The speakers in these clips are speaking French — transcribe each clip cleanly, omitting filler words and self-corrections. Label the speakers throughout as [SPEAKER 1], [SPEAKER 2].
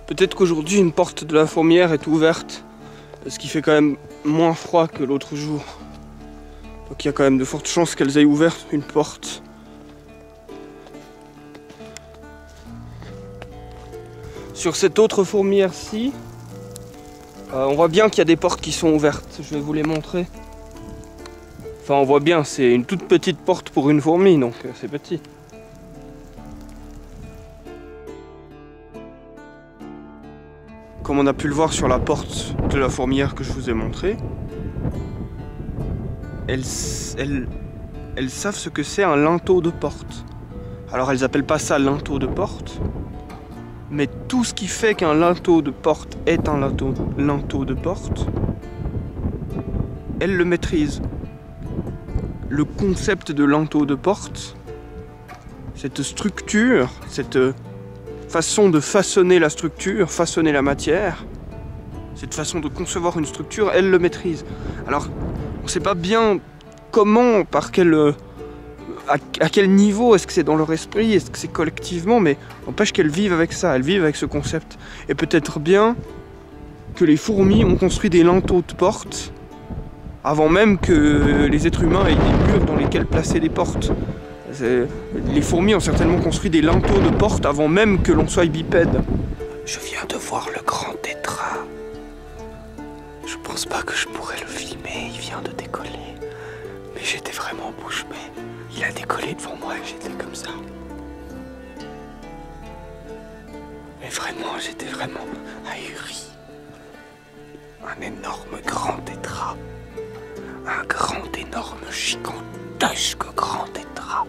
[SPEAKER 1] Peut-être qu'aujourd'hui une porte de la fourmilière est ouverte, ce qui fait quand même moins froid que l'autre jour. Donc il y a quand même de fortes chances qu'elles aient ouvert une porte. Sur cette autre fourmilière-ci, on voit bien qu'il y a des portes qui sont ouvertes. Je vais vous les montrer. Enfin, on voit bien, c'est une toute petite porte pour une fourmi, donc c'est petit. Comme on a pu le voir sur la porte de la fourmilière que je vous ai montrée, elles savent ce que c'est un linteau de porte. Alors elles appellent pas ça linteau de porte, mais tout ce qui fait qu'un linteau de porte est un linteau de porte, elles le maîtrisent. Le concept de linteau de porte, cette structure, cette façon de façonner la structure, façonner la matière, cette façon de concevoir une structure, elle le maîtrise. Alors, on ne sait pas bien comment, par quel, à quel niveau, est-ce que c'est dans leur esprit, est-ce que c'est collectivement, mais n'empêche qu'elles vivent avec ça, elles vivent avec ce concept. Et peut-être bien que les fourmis ont construit des linteaux de porte avant même que les êtres humains aient des murs dans lesquels placer des portes. Les fourmis ont certainement construit des linteaux de porte avant même que l'on soit bipède. Je viens de voir le grand tétra. Je pense pas que je pourrais le filmer, il vient de décoller. Mais j'étais vraiment bouche bée. Il a décollé devant moi et j'étais comme ça. Mais vraiment, j'étais vraiment ahuri. Un énorme grand tétra. Un grand, énorme, gigantesque grand tétra.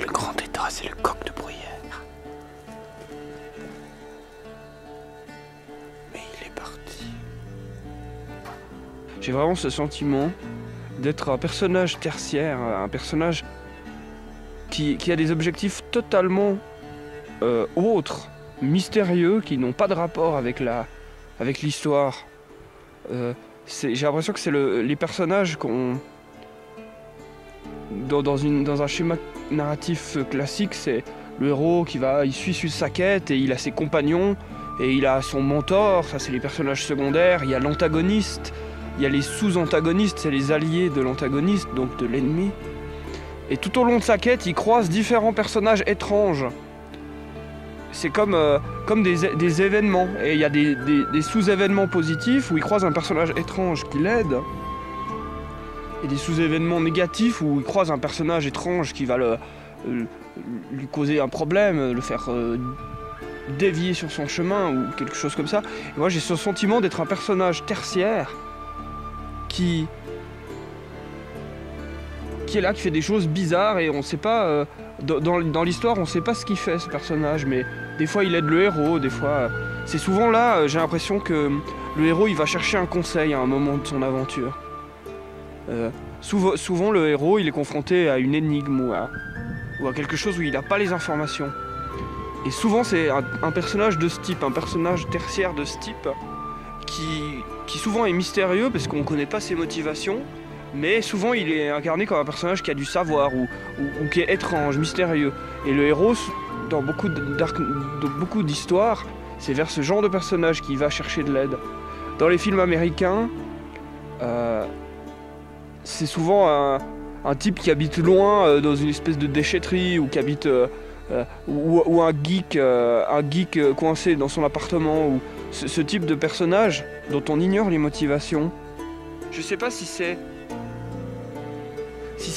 [SPEAKER 1] Le grand tétra, c'est le coq de bruyère. Mais il est parti. J'ai vraiment ce sentiment d'être un personnage tertiaire, un personnage qui a des objectifs totalement autres, mystérieux, qui n'ont pas de rapport avec l'histoire. J'ai l'impression que c'est les personnages qu'on... Dans un schéma narratif classique, c'est le héros il suit sa quête et il a ses compagnons et il a son mentor, ça c'est les personnages secondaires, il y a l'antagoniste, il y a les sous-antagonistes, c'est les alliés de l'antagoniste, donc de l'ennemi. Et tout au long de sa quête, il croise différents personnages étranges. C'est comme des événements, et il y a des sous-événements positifs où il croise un personnage étrange qui l'aide, et des sous-événements négatifs où il croise un personnage étrange qui va lui causer un problème, le faire dévier sur son chemin ou quelque chose comme ça. Et moi j'ai ce sentiment d'être un personnage tertiaire qui est là, qui fait des choses bizarres et on sait pas, dans l'histoire on sait pas ce qu'il fait ce personnage, mais des fois il aide le héros, des fois... C'est souvent là, j'ai l'impression que le héros il va chercher un conseil à un moment de son aventure. Souvent le héros il est confronté à une énigme ou à quelque chose où il n'a pas les informations. Et souvent c'est un personnage de ce type, un personnage tertiaire de ce type, qui souvent est mystérieux parce qu'on ne connaît pas ses motivations, mais souvent il est incarné comme un personnage qui a du savoir ou qui est étrange, mystérieux. Et le héros, dans beaucoup d'histoires, c'est vers ce genre de personnage qu'il va chercher de l'aide. Dans les films américains, c'est souvent un type qui habite loin dans une espèce de déchetterie ou qui habite ou un geek coincé dans son appartement, ou ce type de personnage dont on ignore les motivations. Je sais pas si c'est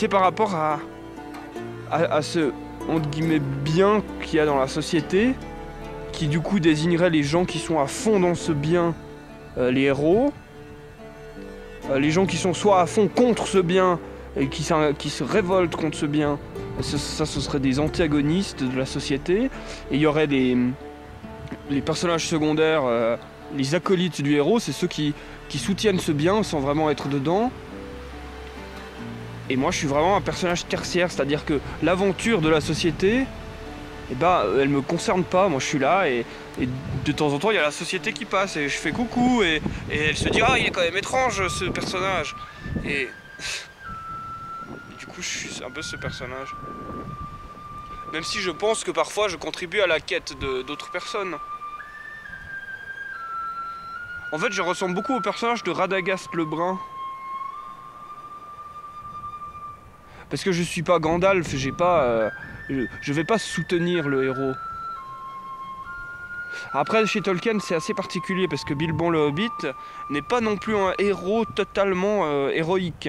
[SPEAKER 1] par rapport à ce entre guillemets bien qu'il y a dans la société, qui du coup désignerait les gens qui sont à fond dans ce bien, les héros, les gens qui sont soit à fond contre ce bien et qui se révoltent contre ce bien, ce serait des antagonistes de la société. Et il y aurait les personnages secondaires, les acolytes du héros, c'est ceux qui soutiennent ce bien sans vraiment être dedans. Et moi je suis vraiment un personnage tertiaire, c'est-à-dire que l'aventure de la société, eh ben, elle me concerne pas. Moi je suis là et de temps en temps il y a la société qui passe et je fais coucou et elle se dit ah il est quand même étrange ce personnage. Et du coup je suis un peu ce personnage. Même si je pense que parfois je contribue à la quête d'autres personnes. En fait, je ressemble beaucoup au personnage de Radagast le Brun. Parce que je suis pas Gandalf, j'ai pas... je vais pas soutenir le héros. Après, chez Tolkien, c'est assez particulier parce que Bilbon le Hobbit n'est pas non plus un héros totalement héroïque.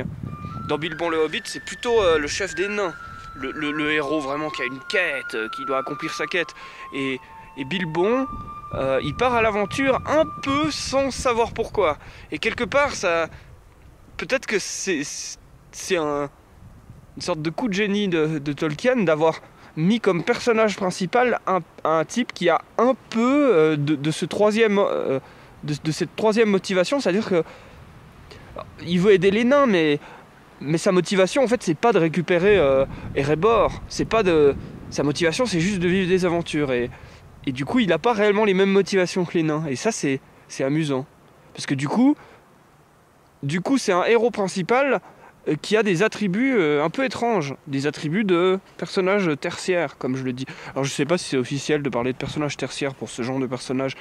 [SPEAKER 1] Dans Bilbon le Hobbit, c'est plutôt le chef des nains. Le héros vraiment qui a une quête, qui doit accomplir sa quête. Et Bilbon, il part à l'aventure un peu sans savoir pourquoi. Et quelque part, ça... Peut-être que c'est une sorte de coup de génie de Tolkien d'avoir mis comme personnage principal un type qui a un peu de cette troisième motivation, c'est-à-dire que il veut aider les nains, mais sa motivation en fait c'est pas de récupérer Erebor, sa motivation c'est juste de vivre des aventures et du coup il n'a pas réellement les mêmes motivations que les nains et ça c'est amusant parce que du coup c'est un héros principal qui a des attributs un peu étranges, des attributs de personnages tertiaires, comme je le dis. Alors je sais pas si c'est officiel de parler de personnages tertiaires pour ce genre de personnages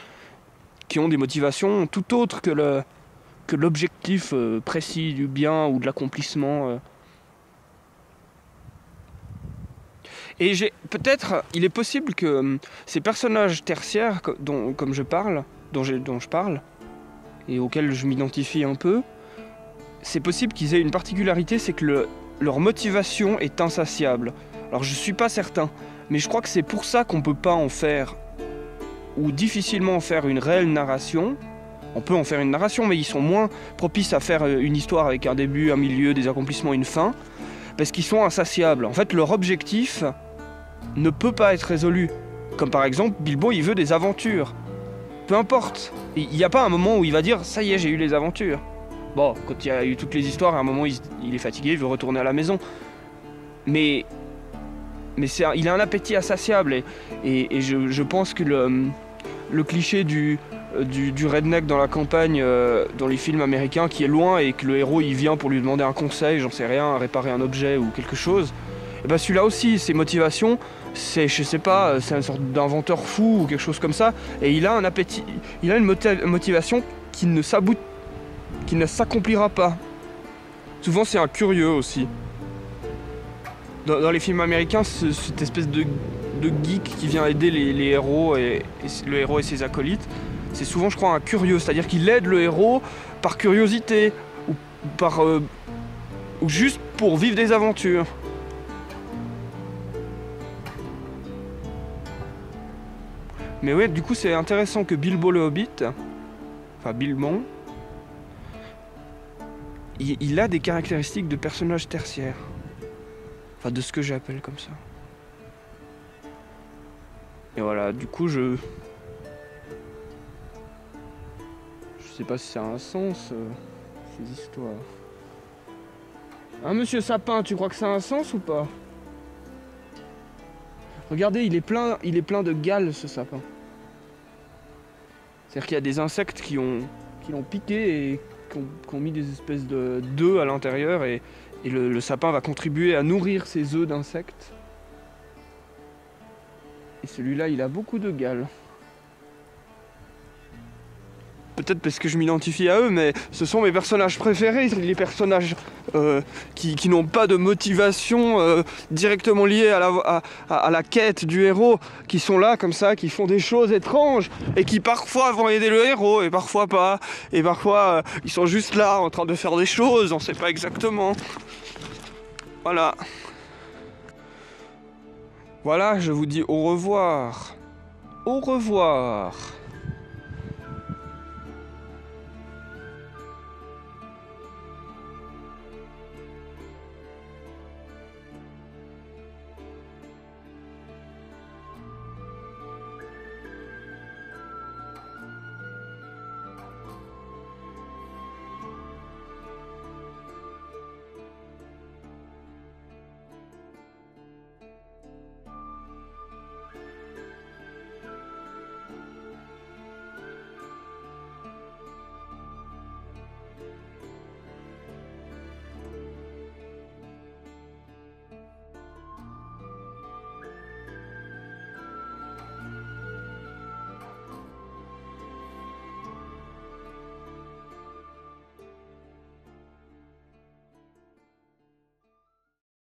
[SPEAKER 1] qui ont des motivations tout autres que l'objectif précis du bien ou de l'accomplissement. Et il est possible que ces personnages tertiaires dont je parle, et auxquels je m'identifie un peu, c'est possible qu'ils aient une particularité, c'est que leur motivation est insatiable. Alors je suis pas certain, mais je crois que c'est pour ça qu'on peut pas en faire, ou difficilement en faire une réelle narration. On peut en faire une narration, mais ils sont moins propices à faire une histoire avec un début, un milieu, des accomplissements, une fin, parce qu'ils sont insatiables. En fait, leur objectif ne peut pas être résolu. Comme par exemple, Bilbo, il veut des aventures. Peu importe. Il n'y a pas un moment où il va dire « ça y est, j'ai eu les aventures ». Bon, quand il y a eu toutes les histoires, à un moment, il est fatigué, il veut retourner à la maison. Mais il a un appétit insatiable. Et je pense que le cliché du redneck dans la campagne, dans les films américains, qui est loin et que le héros, il vient pour lui demander un conseil, j'en sais rien, réparer un objet ou quelque chose, et ben celui-là aussi, ses motivations, c'est, je sais pas, c'est une sorte d'inventeur fou ou quelque chose comme ça. Et il a un appétit, il a une motivation qui ne s'accomplira pas. Souvent c'est un curieux aussi. Dans les films américains, cette espèce de geek qui vient aider les héros et le héros et ses acolytes, c'est souvent je crois un curieux, c'est-à-dire qu'il aide le héros par curiosité ou juste pour vivre des aventures. Mais ouais, du coup c'est intéressant que Bilbo le Hobbit, enfin Bilbon, il a des caractéristiques de personnage tertiaire. Enfin, de ce que j'appelle comme ça. Et voilà, du coup, je sais pas si ça a un sens, ces histoires. Hein, monsieur Sapin, tu crois que ça a un sens ou pas? Regardez, il est plein de gales, ce sapin. C'est-à-dire qu'il y a des insectes qui l'ont piqué et qui ont mis des espèces d'œufs à l'intérieur et le sapin va contribuer à nourrir ces œufs d'insectes. Et celui-là, il a beaucoup de gales. Peut-être parce que je m'identifie à eux, mais ce sont mes personnages préférés, les personnages qui n'ont pas de motivation directement liée à la quête du héros, qui sont là comme ça, qui font des choses étranges, et qui parfois vont aider le héros, et parfois pas, et parfois ils sont juste là en train de faire des choses, on sait pas exactement. Voilà. Voilà, je vous dis au revoir. Au revoir.